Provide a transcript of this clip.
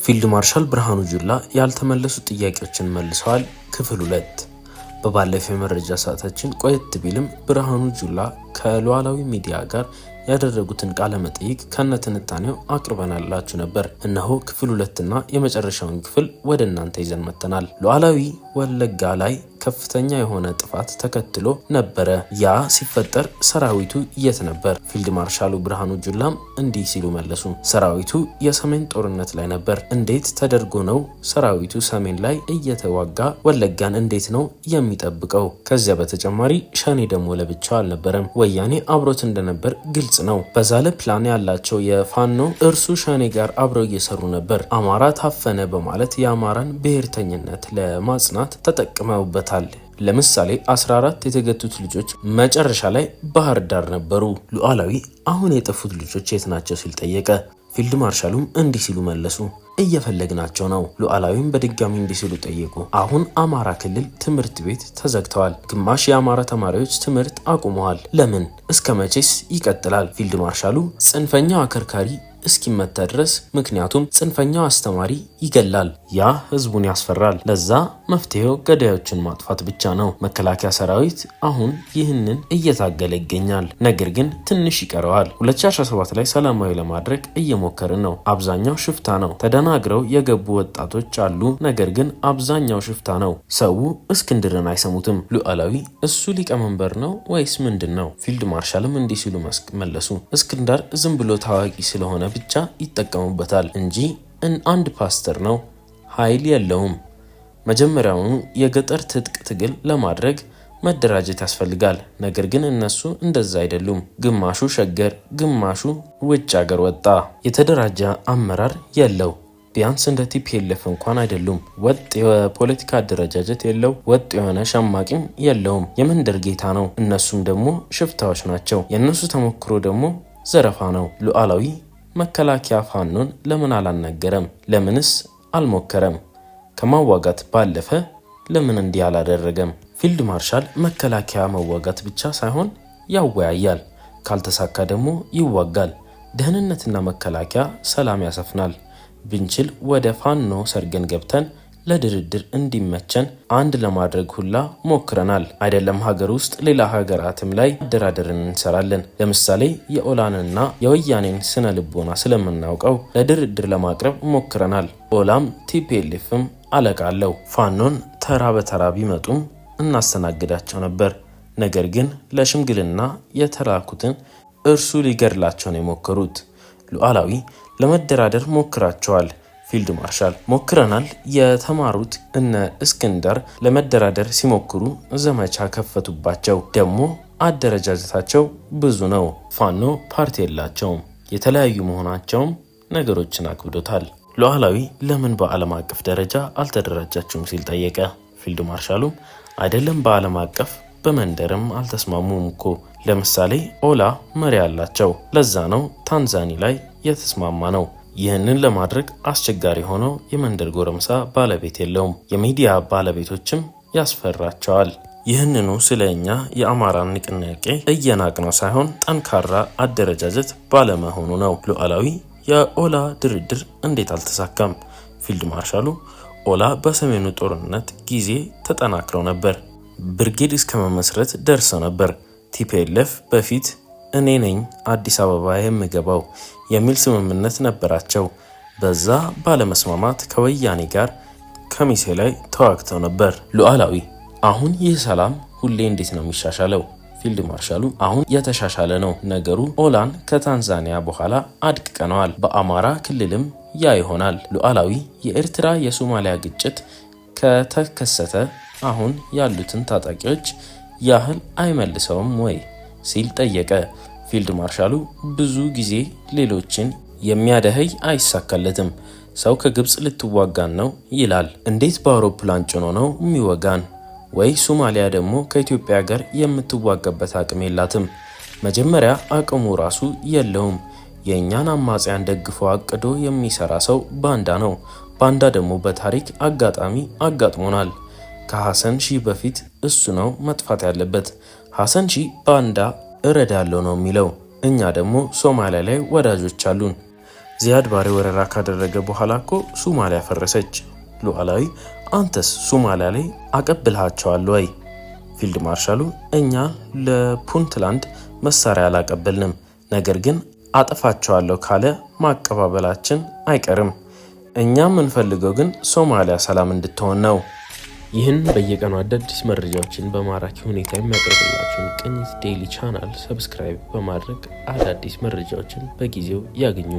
ፊልድ ማርሻል ብርሃኑ ጁላ ያልተመለሱ ጥያቄዎችን መልሰዋል። ክፍል 2 በባለፈው የመረጃ ሰዓታችን ቆየት ቢልም ብርሃኑ ጁላ ከሉዓላዊ ሚዲያ ጋር ያደረጉትን ቃለ መጠይቅ ከነትንታኔው አቅርበናላችሁ ነበር። እነሆ ክፍል 2 እና የመጨረሻውን ክፍል ወደ እናንተ ይዘን መጥተናል። ሉዓላዊ ወለጋ ላይ ከፍተኛ የሆነ ጥፋት ተከትሎ ነበረ። ያ ሲፈጠር ሰራዊቱ የት ነበር? ፊልድ ማርሻሉ ብርሃኑ ጁላም እንዲህ ሲሉ መለሱ። ሰራዊቱ የሰሜን ጦርነት ላይ ነበር። እንዴት ተደርጎ ነው ሰራዊቱ ሰሜን ላይ እየተዋጋ ወለጋን እንዴት ነው የሚጠብቀው? ከዚያ በተጨማሪ ሸኔ ደግሞ ለብቻው አልነበረም። ወያኔ አብሮት እንደነበር ግልጽ ነው። በዛለ ፕላን ያላቸው የፋኖ እርሱ ሸኔ ጋር አብረው እየሰሩ ነበር። አማራ ታፈነ በማለት የአማራን ብሔርተኝነት ለማጽናት ተጠቅመውበታል። ለምሳሌ 14 የተገቱት ልጆች መጨረሻ ላይ ባህር ዳር ነበሩ። ሉዓላዊ አሁን የጠፉት ልጆች የት ናቸው ሲል ጠየቀ። ፊልድ ማርሻሉም እንዲህ ሲሉ መለሱ። እየፈለግናቸው ነው። ሉዓላዊም በድጋሚ እንዲህ ሲሉ ጠየቁ። አሁን አማራ ክልል ትምህርት ቤት ተዘግተዋል። ግማሽ የአማራ ተማሪዎች ትምህርት አቁመዋል። ለምን? እስከ መቼስ ይቀጥላል? ፊልድ ማርሻሉ ጽንፈኛው አከርካሪ እስኪመታ ድረስ። ምክንያቱም ጽንፈኛው አስተማሪ ይገላል፣ ያ ህዝቡን ያስፈራል። ለዛ መፍትሄው ገዳዮችን ማጥፋት ብቻ ነው። መከላከያ ሰራዊት አሁን ይህንን እየታገለ ይገኛል። ነገር ግን ትንሽ ይቀረዋል። 2017 ላይ ሰላማዊ ለማድረግ እየሞከርን ነው። አብዛኛው ሽፍታ ነው። ተደናግረው የገቡ ወጣቶች አሉ። ነገር ግን አብዛኛው ሽፍታ ነው። ሰው እስክንድርን አይሰሙትም። ሉዓላዊ እሱ ሊቀመንበር ነው ወይስ ምንድን ነው? ፊልድ ማርሻልም እንዲህ ሲሉ መለሱ። እስክንዳር ዝም ብሎ ታዋቂ ስለሆነ ብቻ ይጠቀሙበታል እንጂ አንድ ፓስተር ነው፣ ኃይል የለውም። መጀመሪያውኑ የገጠር ትጥቅ ትግል ለማድረግ መደራጀት ያስፈልጋል። ነገር ግን እነሱ እንደዛ አይደሉም። ግማሹ ሸገር፣ ግማሹ ውጭ ሀገር ወጣ። የተደራጀ አመራር የለው። ቢያንስ እንደ ቲፒኤልኤፍ እንኳን አይደሉም። ወጥ የፖለቲካ አደረጃጀት የለው። ወጥ የሆነ ሸማቂም የለውም። የመንደር ጌታ ነው። እነሱም ደግሞ ሽፍታዎች ናቸው። የእነሱ ተሞክሮ ደግሞ ዘረፋ ነው። ሉዓላዊ መከላከያ ፋኖን ለምን አላናገረም? ለምንስ አልሞከረም? ከማዋጋት ባለፈ ለምን እንዲህ አላደረገም? ፊልድ ማርሻል መከላከያ መዋጋት ብቻ ሳይሆን ያወያያል፣ ካልተሳካ ደግሞ ይዋጋል። ደህንነትና መከላከያ ሰላም ያሰፍናል። ብንችል ወደ ፋኖ ሰርገን ገብተን ለድርድር እንዲመቸን አንድ ለማድረግ ሁላ ሞክረናል። አይደለም ሀገር ውስጥ ሌላ ሀገራትም ላይ አደራደርን እንሰራለን። ለምሳሌ የኦላንና የወያኔን ስነ ልቦና ስለምናውቀው ለድርድር ለማቅረብ ሞክረናል። ኦላም ቲፒኤልኤፍም አለቃ አለው። ፋኖን ተራ በተራ ቢመጡም እናስተናግዳቸው ነበር። ነገር ግን ለሽምግልና የተላኩትን እርሱ ሊገድላቸው ነው የሞከሩት። ሉዓላዊ ለመደራደር ሞክራቸዋል። ፊልድ ማርሻል ሞክረናል። የተማሩት እነ እስክንዳር ለመደራደር ሲሞክሩ ዘመቻ ከፈቱባቸው። ደግሞ አደረጃጀታቸው ብዙ ነው። ፋኖ ፓርቲ የላቸውም። የተለያዩ መሆናቸውም ነገሮችን አክብዶታል። ሉዓላዊ ለምን በዓለም አቀፍ ደረጃ አልተደራጃችሁም ሲል ጠየቀ። ፊልድ ማርሻሉም አይደለም በዓለም አቀፍ በመንደርም አልተስማሙም እኮ። ለምሳሌ ኦላ መሪ አላቸው። ለዛ ነው ታንዛኒ ላይ የተስማማ ነው። ይህንን ለማድረግ አስቸጋሪ ሆነው የመንደር ጎረምሳ ባለቤት የለውም። የሚዲያ ባለቤቶችም ያስፈራቸዋል። ይህንኑ ስለ እኛ የአማራን ንቅናቄ እየናቅነው ሳይሆን ጠንካራ አደረጃጀት ባለመሆኑ ነው። ሉዓላዊ የኦላ ድርድር እንዴት አልተሳካም? ፊልድ ማርሻሉ ኦላ በሰሜኑ ጦርነት ጊዜ ተጠናክረው ነበር። ብርጌድ እስከ መመስረት ደርሰው ነበር። ቲፒኤልኤፍ በፊት እኔ ነኝ አዲስ አበባ የምገባው የሚል ስምምነት ነበራቸው። በዛ ባለመስማማት ከወያኔ ጋር ከሚሴ ላይ ተዋግተው ነበር። ሉዓላዊ አሁን ይህ ሰላም ሁሌ እንዴት ነው የሚሻሻለው? ፊልድ ማርሻሉ አሁን የተሻሻለ ነው ነገሩ። ኦላን ከታንዛኒያ በኋላ አድቅቀነዋል። በአማራ ክልልም ያ ይሆናል። ሉዓላዊ የኤርትራ የሶማሊያ ግጭት ከተከሰተ አሁን ያሉትን ታጣቂዎች ያህል አይመልሰውም ወይ ሲል ጠየቀ። ፊልድ ማርሻሉ ብዙ ጊዜ ሌሎችን የሚያደህይ አይሳካለትም። ሰው ከግብፅ ልትዋጋን ነው ይላል። እንዴት በአውሮፕላን ጭኖ ነው የሚወጋን? ወይ ሶማሊያ ደግሞ ከኢትዮጵያ ጋር የምትዋጋበት አቅም የላትም። መጀመሪያ አቅሙ ራሱ የለውም። የእኛን አማጽያን ደግፎ አቅዶ የሚሰራ ሰው ባንዳ ነው። ባንዳ ደግሞ በታሪክ አጋጣሚ አጋጥሞናል። ከሐሰን ሺህ በፊት እሱ ነው መጥፋት ያለበት። ሐሰን ሺህ ባንዳ እረዳለሁ ነው የሚለው። እኛ ደግሞ ሶማሊያ ላይ ወዳጆች አሉን። ዚያድ ባሬ ወረራ ካደረገ በኋላ እኮ ሶማሊያ ፈረሰች። ሉዓላዊ አንተስ ሶማሊያ ላይ አቀብልሃቸዋል ወይ? ፊልድ ማርሻሉ እኛ ለፑንትላንድ መሳሪያ አላቀበልንም፣ ነገር ግን አጠፋቸዋለሁ ካለ ማቀባበላችን አይቀርም። እኛ የምንፈልገው ግን ሶማሊያ ሰላም እንድትሆን ነው። ይህን በየቀኑ አዳዲስ መረጃዎችን በማራኪ ሁኔታ የሚያቀርብላችሁን ቅኝት ዴይሊ ቻናል ሰብስክራይብ በማድረግ አዳዲስ መረጃዎችን በጊዜው ያገኙ።